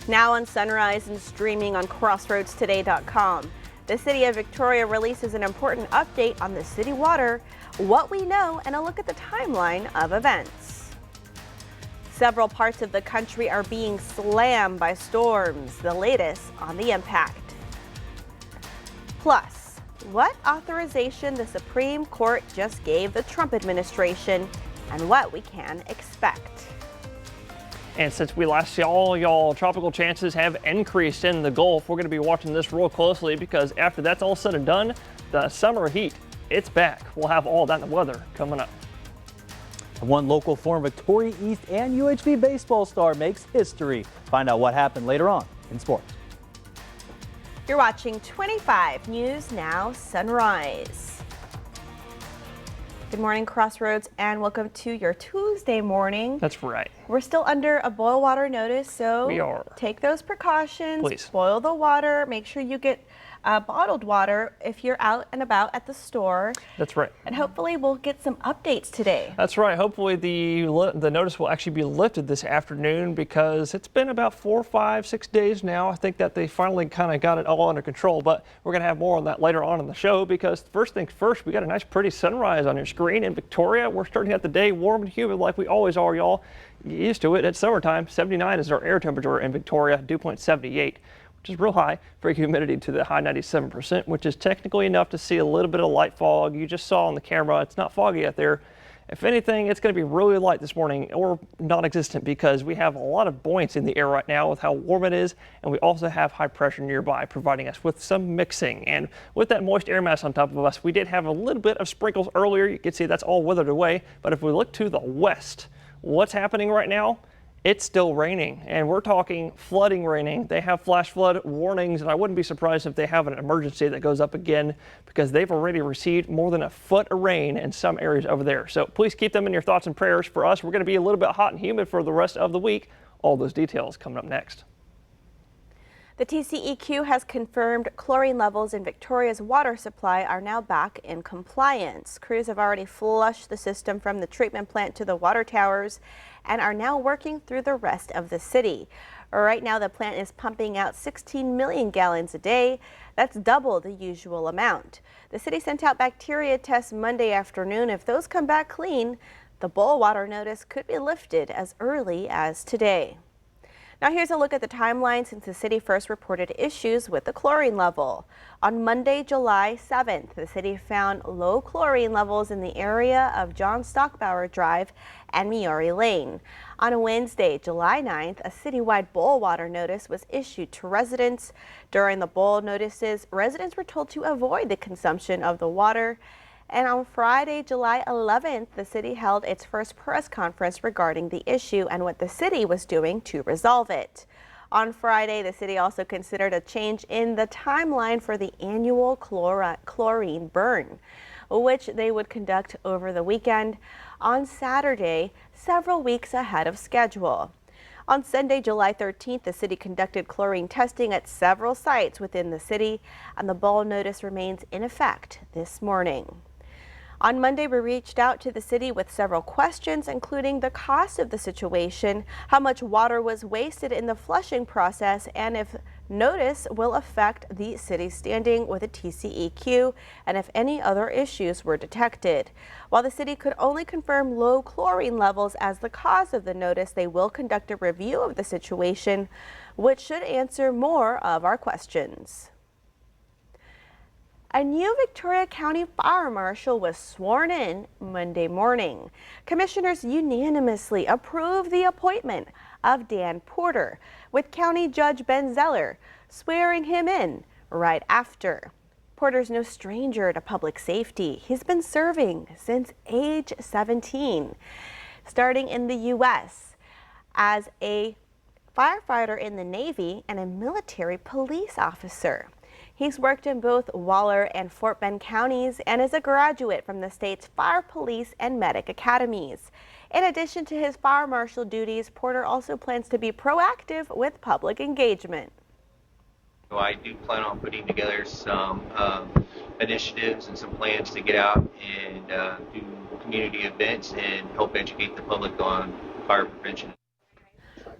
Now on Sunrise and streaming on crossroadstoday.com. The City of Victoria releases an important update on the city water, what we know, and a look at the timeline of events. Several parts of the country are being slammed by storms, the latest on the impact. Plus, what authorization the Supreme Court just gave the Trump administration and what we can expect. And since we last saw y'all, tropical chances have increased in the Gulf. We're going to be watching this real closely because after that's all said and done, the summer heat, it's back. We'll have all that in the weather coming up. One local former Victoria East and UHV baseball star makes history. Find out what happened later on in sports. You're watching 25 News Now Sunrise. Good morning, Crossroads, and welcome to your Tuesday morning. That's right. We're still under a boil water notice, so we are. Take those precautions. Please. Boil the water. Make sure you get bottled water if you're out and about at the store. That's right. And hopefully we'll get some updates today. That's right. Hopefully the notice will actually be lifted this afternoon because it's been about 4, 5, 6 days now. I think that they finally kind of got it all under control, but we're going to have more on that later on in the show because first things first, we got a nice pretty sunrise on your screen in Victoria. We're starting out the day warm and humid like we always are, y'all. Get used to it. It's summertime. 79 is our air temperature in Victoria, dew point 78. Which is real high for humidity to the high 97%, which is technically enough to see a little bit of light fog. You just saw on the camera, it's not foggy out there. If anything, it's going to be really light this morning or non-existent because we have a lot of buoyancy in the air right now with how warm it is, and we also have high pressure nearby providing us with some mixing. And with that moist air mass on top of us, we did have a little bit of sprinkles earlier. You can see that's all withered away. But if we look to the west, what's happening right now? It's still raining, and we're talking flooding raining. They have flash flood warnings, and I wouldn't be surprised if they have an emergency that goes up again because they've already received more than a foot of rain in some areas over there. So please keep them in your thoughts and prayers. For us, we're going to be a little bit hot and humid for the rest of the week. All those details coming up next. The TCEQ has confirmed chlorine levels in Victoria's water supply are now back in compliance. Crews have already flushed the system from the treatment plant to the water towers and are now working through the rest of the city. Right now, the plant is pumping out 16 million gallons a day. That's double the usual amount. The city sent out bacteria tests Monday afternoon. If those come back clean, the boil water notice could be lifted as early as today. Now here's a look at the timeline since the city first reported issues with the chlorine level. On Monday, July 7th, the city found low chlorine levels in the area of John Stockbauer Drive and Miori Lane. On Wednesday, July 9th, a citywide boil water notice was issued to residents. During the boil notices, residents were told to avoid the consumption of the water. And on Friday, July 11th, the city held its first press conference regarding the issue and what the city was doing to resolve it. On Friday, the city also considered a change in the timeline for the annual chlorine burn, which they would conduct over the weekend on Saturday, several weeks ahead of schedule. On Sunday, July 13th, the city conducted chlorine testing at several sites within the city, and the boil notice remains in effect this morning. On Monday, we reached out to the city with several questions, including the cost of the situation, how much water was wasted in the flushing process, and if notice will affect the city's standing with the TCEQ, and if any other issues were detected. While the city could only confirm low chlorine levels as the cause of the notice, they will conduct a review of the situation, which should answer more of our questions. A new Victoria County Fire Marshal was sworn in Monday morning. Commissioners unanimously approved the appointment of Dan Porter, with County Judge Ben Zeller swearing him in right after. Porter's no stranger to public safety. He's been serving since age 17, starting in the U.S. as a firefighter in the Navy and a military police officer. He's worked in both Waller and Fort Bend counties and is a graduate from the state's fire, police, and medic academies. In addition to his fire marshal duties, Porter also plans to be proactive with public engagement. So I do plan on putting together some initiatives and some plans to get out and do community events and help educate the public on fire prevention.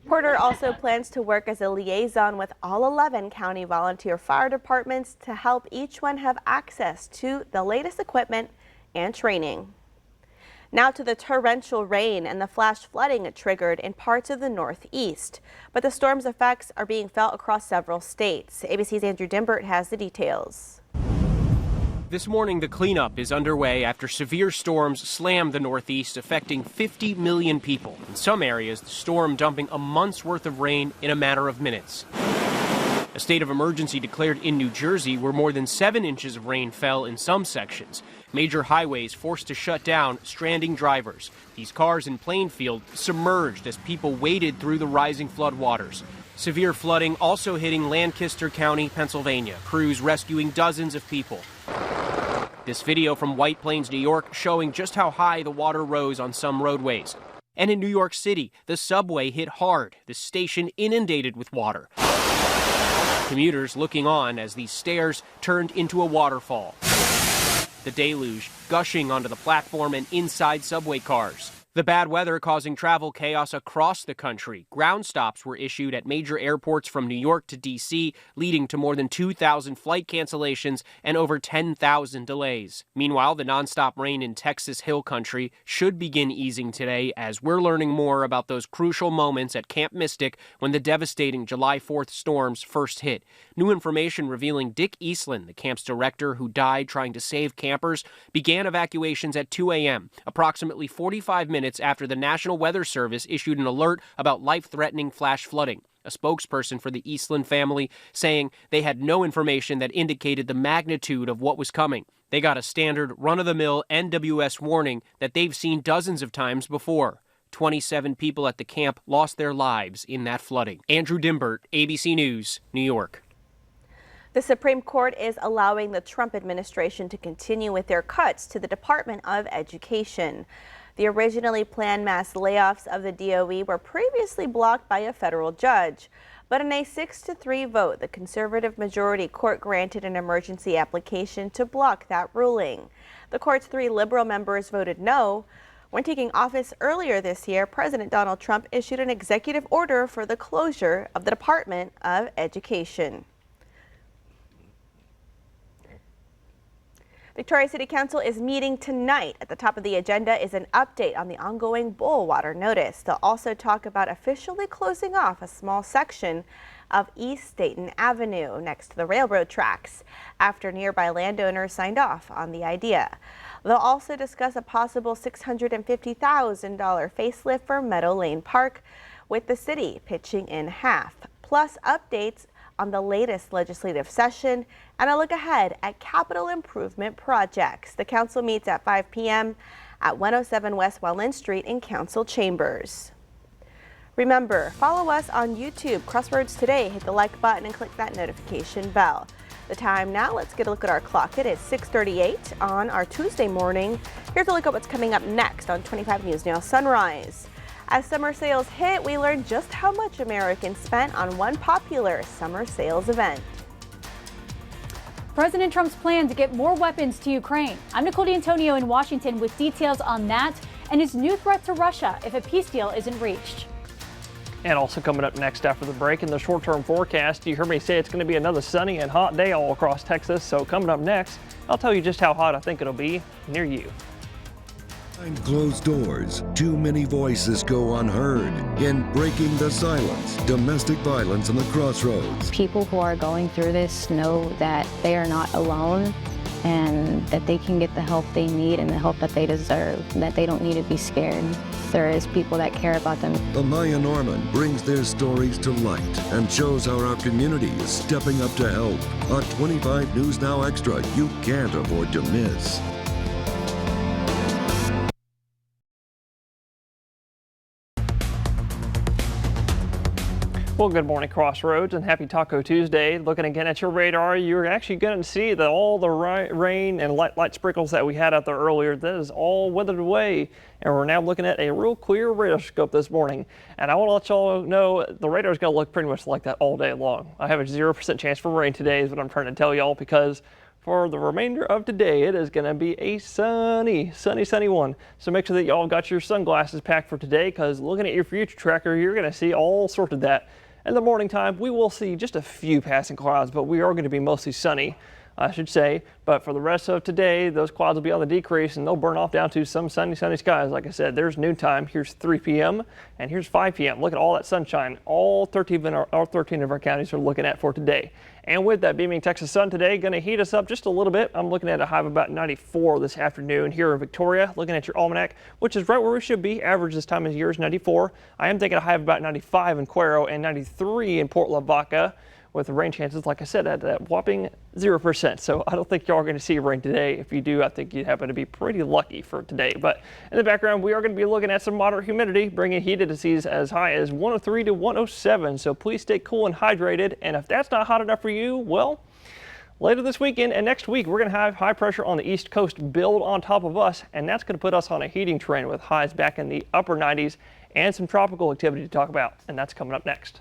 Porter also plans to work as a liaison with all 11 county volunteer fire departments to help each one have access to the latest equipment and training. Now to the torrential rain and the flash flooding it triggered in parts of the Northeast. But the storm's effects are being felt across several states. ABC's Andrew Dimbert has the details. This morning, the cleanup is underway after severe storms slammed the Northeast, affecting 50 million people. In some areas, the storm dumping a month's worth of rain in a matter of minutes. A state of emergency declared in New Jersey, where more than 7 inches of rain fell in some sections. Major highways forced to shut down, stranding drivers. These cars in Plainfield submerged as people waded through the rising floodwaters. Severe flooding also hitting Lancaster County, Pennsylvania. Crews rescuing dozens of people. This video from White Plains, New York, showing just how high the water rose on some roadways. And in New York City, the subway hit hard, the station inundated with water. Commuters looking on as these stairs turned into a waterfall. The deluge gushing onto the platform and inside subway cars. The bad weather causing travel chaos across the country. Ground stops were issued at major airports from New York to D.C., leading to more than 2,000 flight cancellations and over 10,000 delays. Meanwhile, the nonstop rain in Texas Hill Country should begin easing today as we're learning more about those crucial moments at Camp Mystic when the devastating July 4th storms first hit. New information revealing Dick Eastland, the camp's director who died trying to save campers, began evacuations at 2 a.m., approximately 45 minutes after the National Weather Service issued an alert about life-threatening flash flooding. A spokesperson for the Eastland family saying they had no information that indicated the magnitude of what was coming. They got a standard run-of-the-mill NWS warning that they've seen dozens of times before. 27 people at the camp lost their lives in that flooding. Andrew Dimbert, ABC News, New York. The Supreme Court is allowing the Trump administration to continue with their cuts to the Department of Education. The originally planned mass layoffs of the DOE were previously blocked by a federal judge. But in a 6-3 vote, the conservative majority court granted an emergency application to block that ruling. The court's 3 liberal members voted no. When taking office earlier this year, President Donald Trump issued an executive order for the closure of the Department of Education. Victoria City Council is meeting tonight. At the top of the agenda is an update on the ongoing Bullwater notice. They'll also talk about officially closing off a small section of East Staten Avenue next to the railroad tracks after nearby landowners signed off on the idea. They'll also discuss a possible $650,000 facelift for Meadow Lane Park, with the city pitching in half, plus updates on the latest legislative session and a look ahead at capital improvement projects. The council meets at 5 p.m. at 107 West Welland Street in council chambers. Remember, follow us on YouTube, Crossroads Today. Hit the like button and click that notification bell. The time now, let's get a look at our clock. It is 6:38 on our Tuesday morning. Here's a look at what's coming up next on 25 News Now Sunrise. As summer sales hit, we learned just how much Americans spent on one popular summer sales event. President Trump's plan to get more weapons to Ukraine. I'm Nicole D'Antonio in Washington with details on that and his new threat to Russia if a peace deal isn't reached. And also coming up next after the break in the short-term forecast, you heard me say it's going to be another sunny and hot day all across Texas. So coming up next, I'll tell you just how hot I think it'll be near you. Behind closed doors, too many voices go unheard. In Breaking the Silence, domestic violence in the Crossroads. People who are going through this know that they are not alone and that they can get the help they need and the help that they deserve, that they don't need to be scared. There is people that care about them. Amaya Norman brings their stories to light and shows how our community is stepping up to help. A 25 News Now Extra you can't afford to miss. Well, good morning, Crossroads, and happy Taco Tuesday. Looking again at your radar, you're actually going to see that all the rain and light sprinkles that we had out there earlier, that is all weathered away, and we're now looking at a real clear radar scope this morning. And I want to let y'all know the radar is going to look pretty much like that all day long. I have a 0% chance for rain today is what I'm trying to tell y'all, because for the remainder of today, it is going to be a sunny one. So make sure that y'all got your sunglasses packed for today, because looking at your future tracker, you're going to see all sorts of that. In the morning time, we will see just a few passing clouds, but we are going to be mostly sunny, I should say. But for the rest of today, those clouds will be on the decrease and they'll burn off down to some sunny skies. Like I said, there's noontime, here's 3 p.m. and here's 5 p.m. Look at all that sunshine. All 13 of our counties are looking at for today. And with that beaming Texas sun today, going to heat us up just a little bit. I'm looking at a high of about 94 this afternoon here in Victoria. Looking at your almanac, which is right where we should be. Average this time of year is 94. I am thinking a high of about 95 in Cuero and 93 in Port Lavaca, with the rain chances, like I said, at that whopping 0%. So I don't think y'all are going to see rain today. If you do, I think you happen to be pretty lucky for today. But in the background, we are going to be looking at some moderate humidity, bringing heat indices as high as 103 to 107. So please stay cool and hydrated. And if that's not hot enough for you, well, later this weekend and next week, we're going to have high pressure on the East Coast build on top of us. And that's going to put us on a heating trend with highs back in the upper 90s and some tropical activity to talk about. And that's coming up next.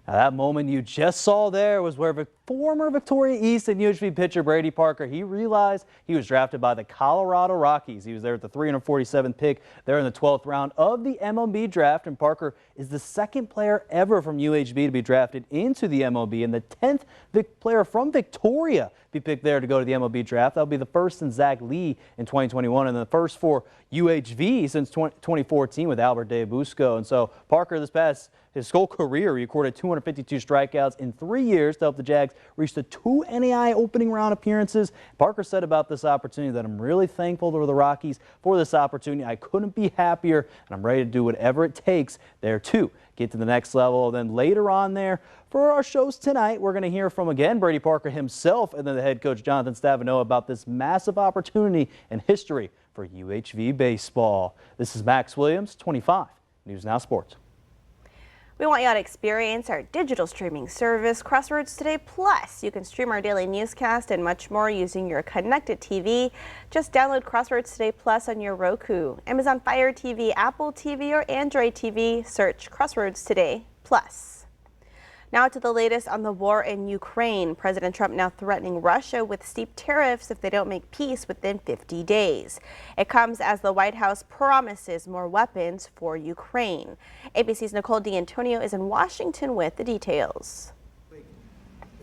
Now, that moment you just saw there was where former Victoria East and UHV pitcher Brady Parker, he realized he was drafted by the Colorado Rockies. He was there at the 347th pick there in the 12th round of the MLB draft, and Parker is the second player ever from UHV to be drafted into the MLB and the 10th player from Victoria be picked there to go to the MLB draft. That'll be the first since Zach Lee in 2021 and the first for UHV since 2014 with Albert DeBusco. And so Parker his whole career, he recorded 252 strikeouts in 3 years to help the Jags reach the 2 NAI opening round appearances. Parker said about this opportunity that I'm really thankful to the Rockies for this opportunity. I couldn't be happier, and I'm ready to do whatever it takes there to get to the next level. And then later on there, for our shows tonight, we're going to hear from, again, Brady Parker himself and then the head coach, Jonathan Stavino, about this massive opportunity and history for UHV baseball. This is Max Williams, 25 News Now Sports. We want y'all to experience our digital streaming service, Crossroads Today Plus. You can stream our daily newscast and much more using your connected TV. Just download Crossroads Today Plus on your Roku, Amazon Fire TV, Apple TV, or Android TV. Search Crossroads Today Plus. Now to the latest on the war in Ukraine. President Trump now threatening Russia with steep tariffs if they don't make peace within 50 days. It comes as the White House promises more weapons for Ukraine. ABC's Nicole D'Antonio is in Washington with the details.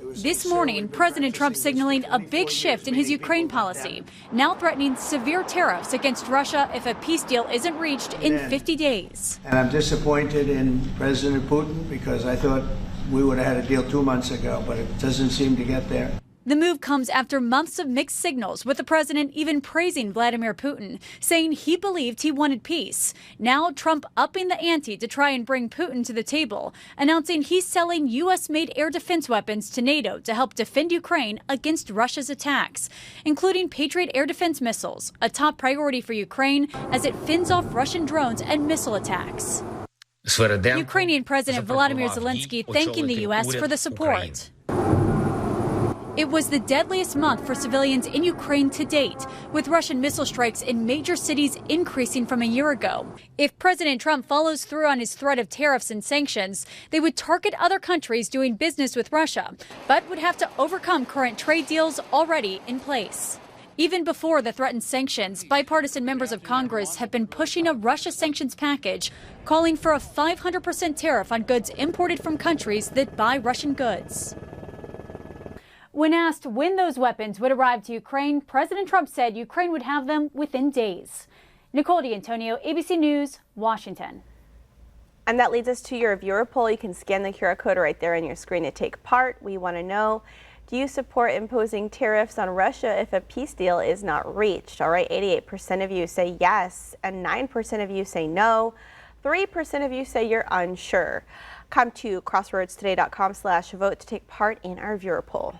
This morning, President Trump signaling a big shift in his Ukraine policy, now threatening severe tariffs against Russia if a peace deal isn't reached in 50 days. And I'm disappointed in President Putin because I thought we would have had a deal 2 months ago, but it doesn't seem to get there. The move comes after months of mixed signals, with the president even praising Vladimir Putin, saying he believed he wanted peace. Now Trump upping the ante to try and bring Putin to the table, announcing he's selling U.S.-made air defense weapons to NATO to help defend Ukraine against Russia's attacks, including Patriot air defense missiles, a top priority for Ukraine as it fends off Russian drones and missile attacks. Ukrainian President Volodymyr Zelensky thanking the U.S. for the support. It was the deadliest month for civilians in Ukraine to date, with Russian missile strikes in major cities increasing from a year ago. If President Trump follows through on his threat of tariffs and sanctions, they would target other countries doing business with Russia, but would have to overcome current trade deals already in place. Even before the threatened sanctions, bipartisan members of Congress have been pushing a Russia sanctions package, calling for a 500% tariff on goods imported from countries that buy Russian goods. When asked when those weapons would arrive to Ukraine, President Trump said Ukraine would have them within days. Nicole D'Antonio, ABC News, Washington. And that leads us to your viewer poll. You can scan the QR code right there on your screen to take part. We want to know, do you support imposing tariffs on Russia if a peace deal is not reached? All right, 88% of you say yes, and 9% of you say no. 3% of you say you're unsure. Come to crossroadstoday.com/vote to take part in our viewer poll.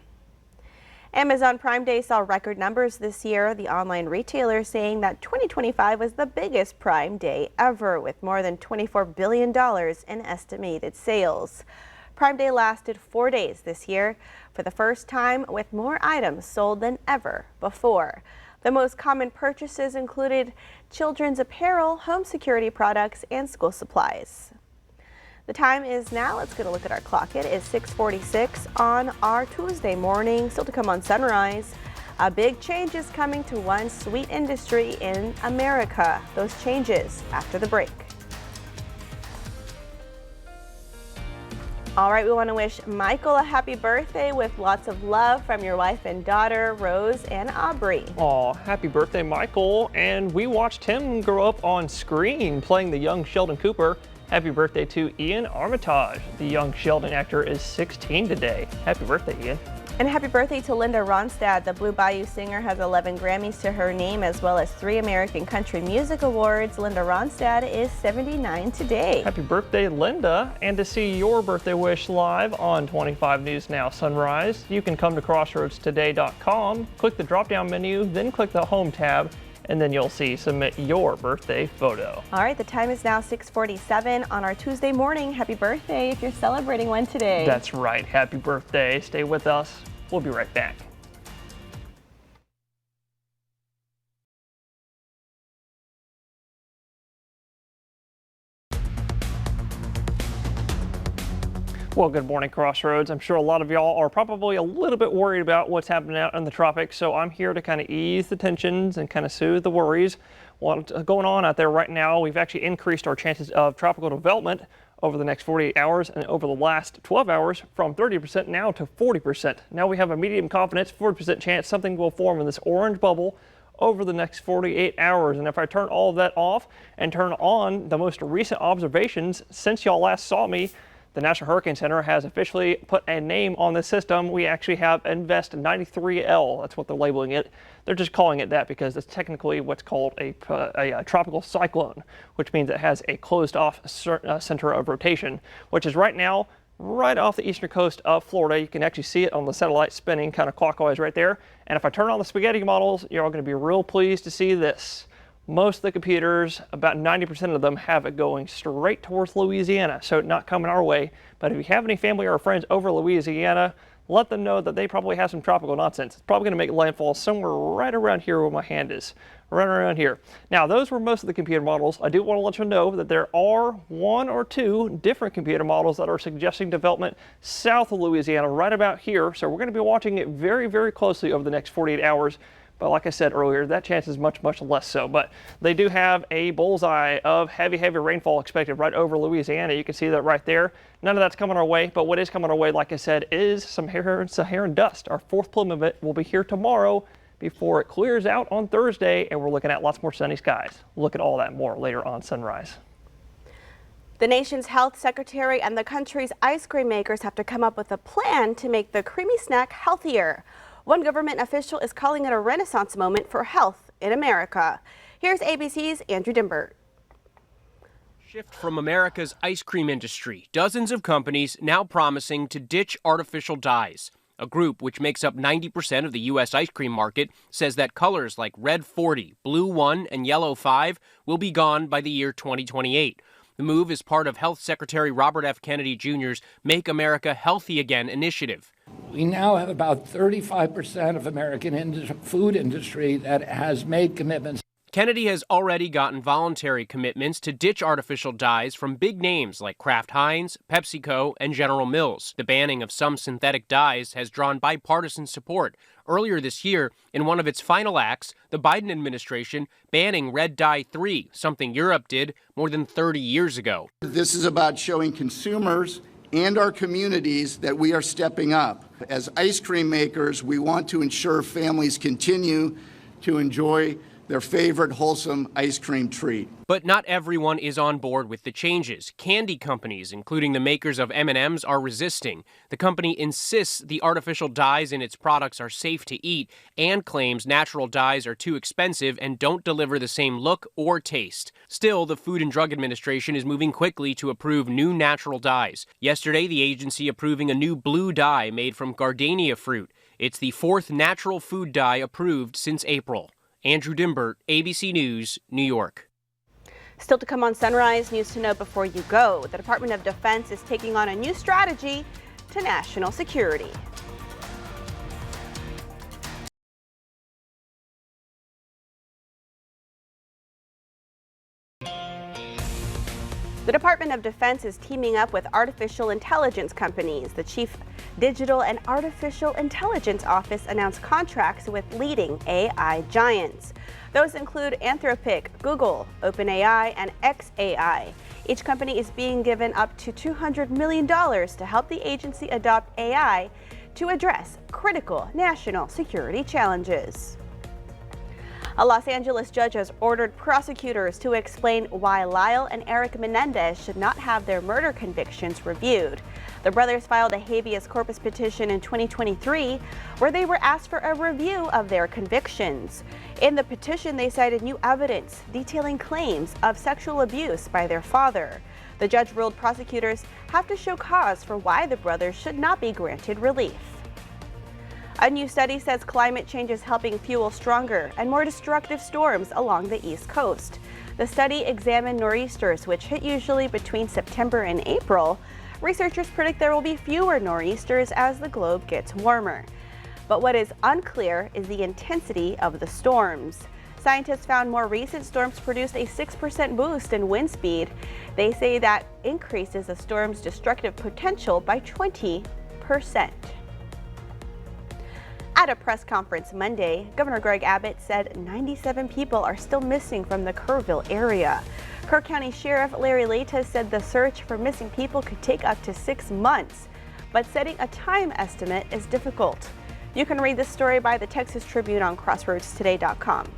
Amazon Prime Day saw record numbers this year. The online retailer saying that 2025 was the biggest Prime Day ever, with more than $24 billion in estimated sales. Prime Day lasted 4 days this year, for the first time with more items sold than ever before. The most common purchases included children's apparel, home security products, and school supplies. The time is now, let's get a look at our clock. It is 6:46 on our Tuesday morning. Still to come on Sunrise. A big change is coming to one sweet industry in America. Those changes after the break. All right, we want to wish Michael a happy birthday with lots of love from your wife and daughter, Rose and Aubrey. Aw, happy birthday, Michael. And we watched him grow up on screen playing the young Sheldon Cooper. Happy birthday to Ian Armitage. The young Sheldon actor is 16 today. Happy birthday, Ian. And happy birthday to Linda Ronstadt. The Blue Bayou singer has 11 Grammys to her name, as well as 3 American Country Music Awards. Linda Ronstadt is 79 today. Happy birthday, Linda. And to see your birthday wish live on 25 News Now Sunrise, you can come to crossroadstoday.com, click the drop-down menu, then click the Home tab, and then you'll see Submit Your Birthday Photo. All right, the time is now 6:47 on our Tuesday morning. Happy birthday if you're celebrating one today. That's right. Happy birthday. Stay with us. We'll be right back. Well, good morning, Crossroads. I'm sure a lot of y'all are probably a little bit worried about what's happening out in the tropics, so I'm here to kind of ease the tensions and kind of soothe the worries. What's going on out there right now, we've actually increased our chances of tropical development over the next 48 hours and over the last 12 hours from 30% now to 40%. Now we have a medium confidence, 40% chance something will form in this orange bubble over the next 48 hours. And if I turn all of that off and turn on the most recent observations since y'all last saw me, the National Hurricane Center has officially put a name on this system. We actually have Invest 93L. That's what they're labeling it. They're just calling it that because it's technically what's called a tropical cyclone, which means it has a closed-off center of rotation, which is right now right off the eastern coast of Florida. You can actually see it on the satellite spinning kind of clockwise right there. And if I turn on the spaghetti models, you're all going to be real pleased to see this. Most of the computers, about 90% of them, have it going straight towards Louisiana, so not coming our way. But if you have any family or friends over Louisiana, let them know that they probably have some tropical nonsense. It's probably going to make landfall somewhere right around here where my hand is, right around here. Now, those were most of the computer models. I do want to let you know that there are 1 or 2 different computer models that are suggesting development south of Louisiana, right about here. So we're going to be watching it very, very closely over the next 48 hours. But like I said earlier, that chance is much, much less so. But they do have a bullseye of heavy, heavy rainfall expected right over Louisiana. You can see that right there. None of that's coming our way, but what is coming our way, like I said, is some Saharan dust. Our 4th plume of it will be here tomorrow before it clears out on Thursday, and we're looking at lots more sunny skies. Look at all that more later on Sunrise. The nation's health secretary and the country's ice cream makers have to come up with a plan to make the creamy snack healthier. One government official is calling it a renaissance moment for health in America. Here's ABC's Andrew Dimbert. Shift from America's ice cream industry. Dozens of companies now promising to ditch artificial dyes. A group which makes up 90% of the U.S. ice cream market says that colors like red 40, blue 1, and yellow 5 will be gone by the year 2028. The move is part of Health Secretary Robert F. Kennedy Jr.'s Make America Healthy Again initiative. We now have about 35% of American food industry that has made commitments. Kennedy has already gotten voluntary commitments to ditch artificial dyes from big names like Kraft Heinz, PepsiCo, and General Mills. The banning of some synthetic dyes has drawn bipartisan support. Earlier this year, in one of its final acts, the Biden administration banning red dye 3, something Europe did more than 30 years ago. This is about showing consumers and our communities that we are stepping up. As ice cream makers, we want to ensure families continue to enjoy their favorite wholesome ice cream treat. But not everyone is on board with the changes. Candy companies, including the makers of M&Ms, are resisting. The company insists the artificial dyes in its products are safe to eat and claims natural dyes are too expensive and don't deliver the same look or taste. Still, the Food and Drug Administration is moving quickly to approve new natural dyes. Yesterday, the agency approving a new blue dye made from gardenia fruit. It's the 4th natural food dye approved since April. Andrew Dimbert, ABC News, New York. Still to come on Sunrise, news to know before you go. The Department of Defense is taking on a new strategy to national security. The Department of Defense is teaming up with artificial intelligence companies. The Chief Digital and Artificial Intelligence Office announced contracts with leading AI giants. Those include Anthropic, Google, OpenAI, and xAI. Each company is being given up to $200 million to help the agency adopt AI to address critical national security challenges. A Los Angeles judge has ordered prosecutors to explain why Lyle and Eric Menendez should not have their murder convictions reviewed. The brothers filed a habeas corpus petition in 2023 where they were asked for a review of their convictions. In the petition, they cited new evidence detailing claims of sexual abuse by their father. The judge ruled prosecutors have to show cause for why the brothers should not be granted relief. A new study says climate change is helping fuel stronger and more destructive storms along the East Coast. The study examined nor'easters, which hit usually between September and April. Researchers predict there will be fewer nor'easters as the globe gets warmer. But what is unclear is the intensity of the storms. Scientists found more recent storms produced a 6% boost in wind speed. They say that increases the storm's destructive potential by 20%. At a press conference Monday, Governor Greg Abbott said 97 people are still missing from the Kerrville area. Kerr County Sheriff Larry Leites said the search for missing people could take up to 6 months, but setting a time estimate is difficult. You can read this story by the Texas Tribune on crossroadstoday.com.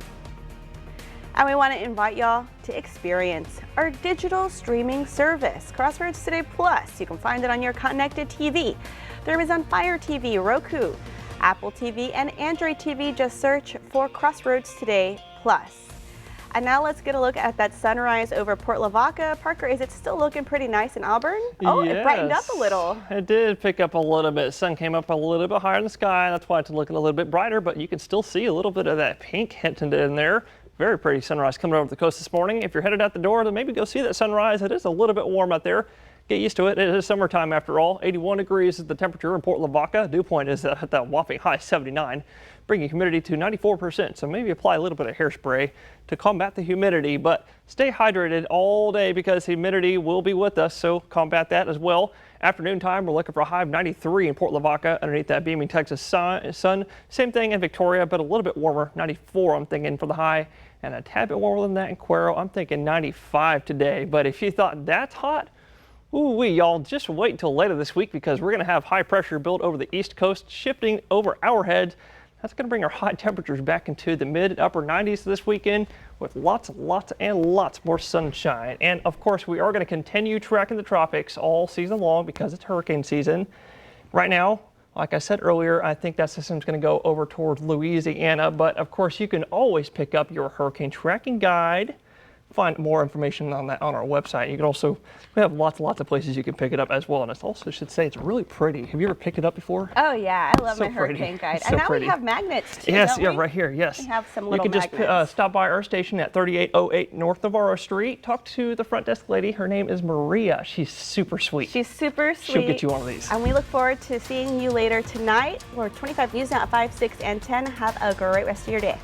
And we want to invite y'all to experience our digital streaming service, Crossroads Today Plus. You can find it on your connected TV through Amazon Fire TV, Roku, Apple TV, and Android TV. Just search for Crossroads Today Plus. And now let's get a look at that sunrise over Port Lavaca. Parker, is it still looking pretty nice in Auburn? Oh, yes. It brightened up a little. It did pick up a little bit. The sun came up a little bit higher in the sky. That's why it's looking a little bit brighter, but you can still see a little bit of that pink hinted in there. Very pretty sunrise coming over the coast this morning. If you're headed out the door, then maybe go see that sunrise. It is a little bit warm out there. Get used to it. It is summertime after all. 81 degrees is the temperature in Port Lavaca. Dew point is at that whopping high 79, bringing humidity to 94%. So maybe apply a little bit of hairspray to combat the humidity, but stay hydrated all day because humidity will be with us. So combat that as well. Afternoon time, we're looking for a high of 93 in Port Lavaca underneath that beaming Texas sun. Same thing in Victoria, but a little bit warmer. 94, I'm thinking, for the high, and a tad bit warmer than that in Cuero. I'm thinking 95 today. But if you thought that's hot, ooh-wee, y'all, just wait until later this week because we're going to have high pressure built over the East Coast, shifting over our heads. That's going to bring our high temperatures back into the mid and upper 90s this weekend with lots more sunshine. And of course, we are going to continue tracking the tropics all season long because it's hurricane season. Right now, like I said earlier, I think that system's going to go over towards Louisiana. But of course, you can always pick up your hurricane tracking guide. Find more information on that on our website. You can also, we have lots of places you can pick it up as well. And it's also, should say, it's really pretty. Have you ever picked it up before? Oh yeah, I love my hurricane guide. And now we have magnets too. Yes, don't yeah, we? right here. Yes. We have some little magnets. You can just stop by our station at 3808 North Navarro Street. Talk to the front desk lady. Her name is Maria. She's super sweet. She's super sweet. She'll get you one of these. And we look forward to seeing you later tonight. We're 25 News Now at 5, 6, and 10. Have a great rest of your day.